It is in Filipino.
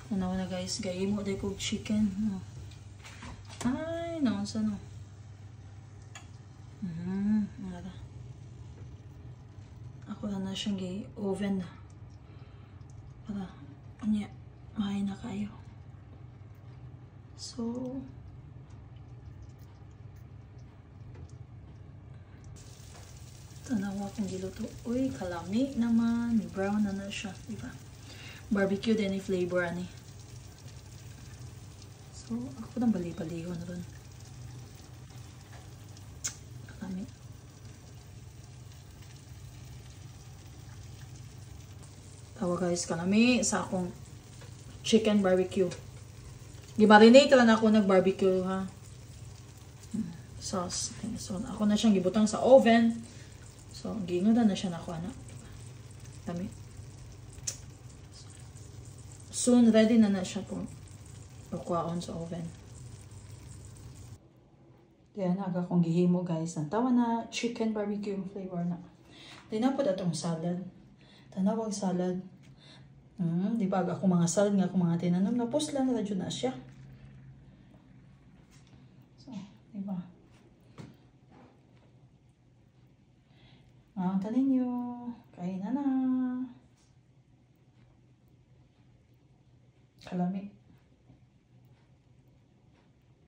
Ano na guys, gaya mo dahil kong chicken. Ay, naon sa no. Nara. Ako na siyang gay oven na. Para, anya, mahay na kayo. So, tanawa kong giluto. Uy, kalami naman. Brown na siya, diba? Barbecue din yung flavor ani. So, ako nang bali-balihon ron. Kalami. Tawa guys, kalami sa akong chicken barbecue. Gimarinate lang ako nag-barbecue ha. Sauce. So, ako na siyang gibutang sa oven. So, ginudan na siya na ako, anak. Dami. Soon, ready na siya po. Pakuhaon sa oven. Kaya naga kong gihimo, guys. Nantawa na chicken barbecue flavor na. Dinapod atong salad. Tanawag salad. Di ba, ako mga salad nga, ako mga tinanom. Napos lang, radyo na siya. So, di ba? Ang tanin nyo. Kain na na. Kalami.